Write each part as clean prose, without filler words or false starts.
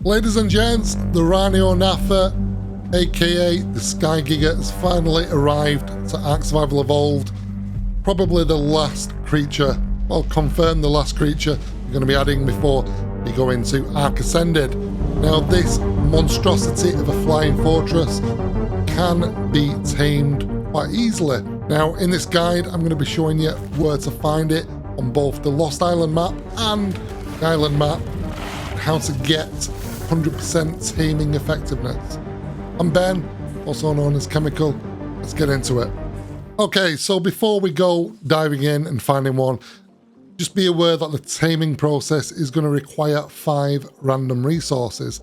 Ladies and gents, the Rhyniognatha, aka the Sky Giga, has finally arrived to ARK Survival Evolved. Probably the last creature, well, confirmed the last creature you're going to be adding before you go into ARK Ascended. Now, this monstrosity of a flying fortress can be tamed quite easily. Now, in this guide, I'm going to be showing you where to find it on both the Lost Island map and the island map, and how to get 100% taming effectiveness. I'm Ben, also known as Chemical. Let's get into it. Okay, so before we go diving in and finding one, just be aware that the taming process is going to require 5 random resources.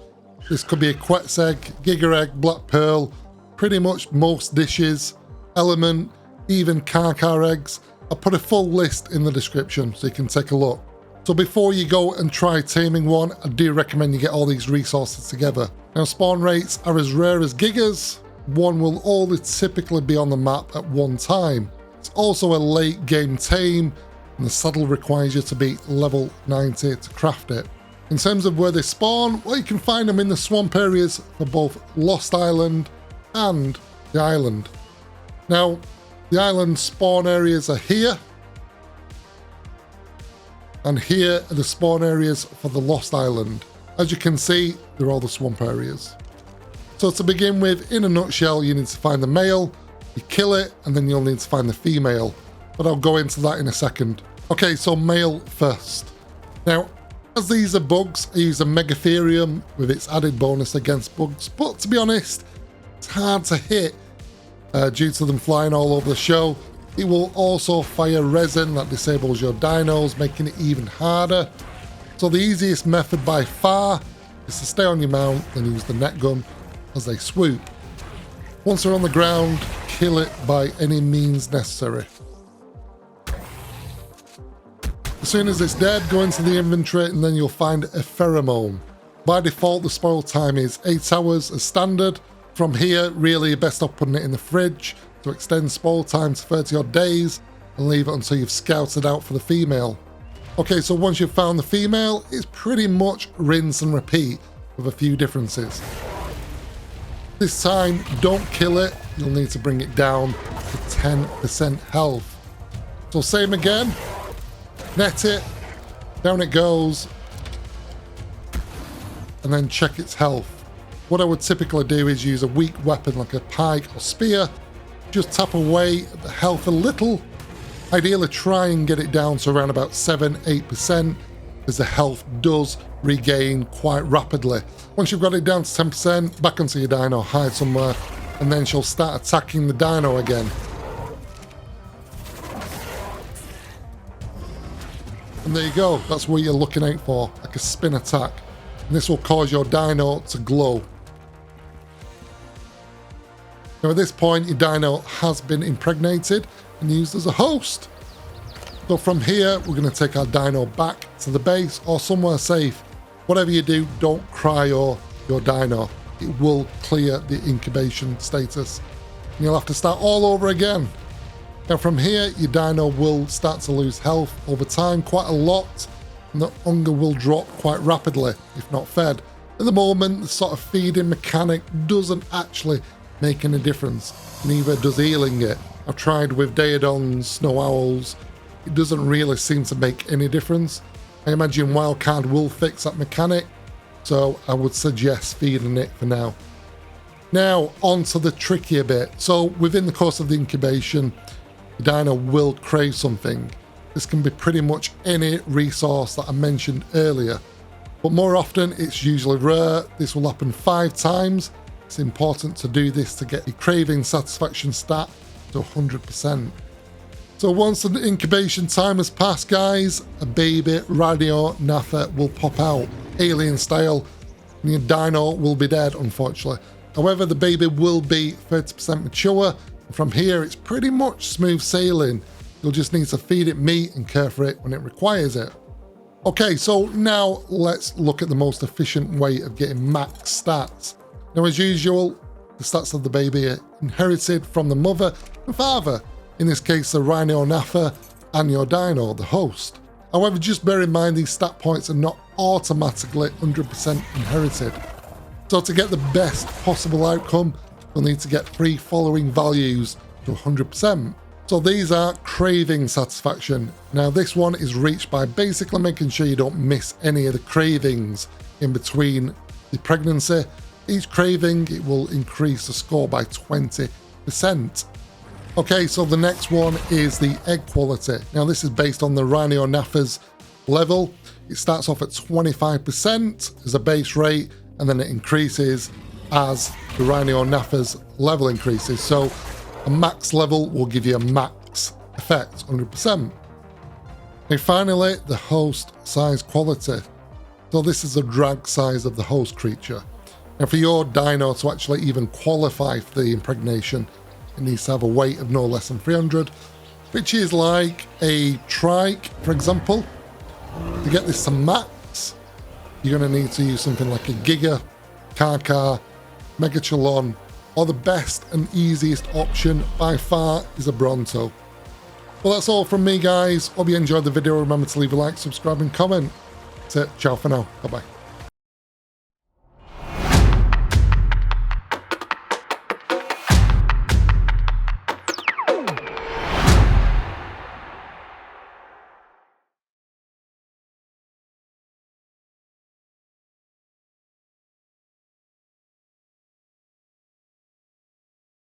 This could be a Quetzal egg, Giga egg, black pearl, pretty much most dishes, element, even Carchar eggs. I'll put a full list in the description so you can take a look. So before you go and try taming one, I do recommend you get all these resources together. Now, spawn rates are as rare as Gigas. One will always typically be on the map at one time. It's also a late game tame, and the saddle requires you to be level 90 to craft it. In terms of where they spawn, well, you can find them in the swamp areas for both Lost Island and the island. Now, the island spawn areas are here, and here are the spawn areas for the Lost Island. As you can see, they're all the swamp areas. So to begin with, in a nutshell, you need to find the male, you kill it, and then you'll need to find the female. But I'll go into that in a second. Okay, so male first. Now, as these are bugs, I use a Megatherium with its added bonus against bugs, but to be honest, it's hard to hit due to them flying all over the show. It will also fire resin that disables your dinos, making it even harder. So the easiest method by far is to stay on your mount and use the net gun as they swoop. Once they're on the ground, kill it by any means necessary. As soon as it's dead, go into the inventory and then you'll find a pheromone. By default, the spoil time is 8 hours as standard. From here, really you're best off putting it in the fridge to extend spoil time to 30 odd days and leave it until you've scouted out for the female. Okay, so once you've found the female, it's pretty much rinse and repeat with a few differences. This time, don't kill it, you'll need to bring it down to 10% health. So same again, net it, down it goes, and then check its health. What I would typically do is use a weak weapon like a pike or spear, just tap away at the health a little, ideally try and get it down to around about 7-8%, as the health does regain quite rapidly. Once you've got it down to 10%, back onto your dino, hide somewhere, and then she'll start attacking the dino again. And there you go, that's what you're looking out for, like a spin attack. And this will cause your dino to glow. Now at this point, your dino has been impregnated and used as a host. So from here, we're going to take our dino back to the base or somewhere safe. Whatever you do, don't cryo your dino. It will clear the incubation status. And you'll have to start all over again. Now from here, your dino will start to lose health over time quite a lot, and the hunger will drop quite rapidly if not fed. At the moment, the sort of feeding mechanic doesn't actually make any difference, neither does healing it. I've tried with Daedons, Snow Owls, it doesn't really seem to make any difference. I imagine Wildcard will fix that mechanic, so I would suggest feeding it for now. Now, on to the trickier bit. So within the course of the incubation, the dino will crave something. This can be pretty much any resource that I mentioned earlier, but more often it's usually rare. This will happen 5 times. It's important to do this to get your craving satisfaction stat to 100%. So once the incubation time has passed, guys, a baby Rhyniognatha will pop out, alien style, and your dino will be dead, unfortunately. However, the baby will be 30% mature, and from here it's pretty much smooth sailing. You'll just need to feed it meat and care for it when it requires it. Okay, so now let's look at the most efficient way of getting max stats. Now, as usual, the stats of the baby are inherited from the mother and father, in this case the Rhyniognatha and your dino, the host. However, just bear in mind these stat points are not automatically 100% inherited. So to get the best possible outcome, you'll need to get 3 following values to 100%. So these are craving satisfaction. Now this one is reached by basically making sure you don't miss any of the cravings in between the pregnancy. Each craving, it will increase the score by 20%. Okay, so the next one is the egg quality. Now this is based on the Rhyniognatha's level. It starts off at 25% as a base rate, and then it increases as the Rhyniognatha's level increases. So a max level will give you a max effect, 100%. And finally, the host size quality. So this is the drag size of the host creature. Now for your dino to actually even qualify for the impregnation, it needs to have a weight of no less than 300, which is like a trike, for example. To get this to max, you're going to need to use something like a Giga, Carchars, Megachelon, or the best and easiest option by far is a Bronto. Well, that's all from me, guys. Hope you enjoyed the video. Remember to leave a like, subscribe, and comment. That's it. Ciao for now. Bye-bye.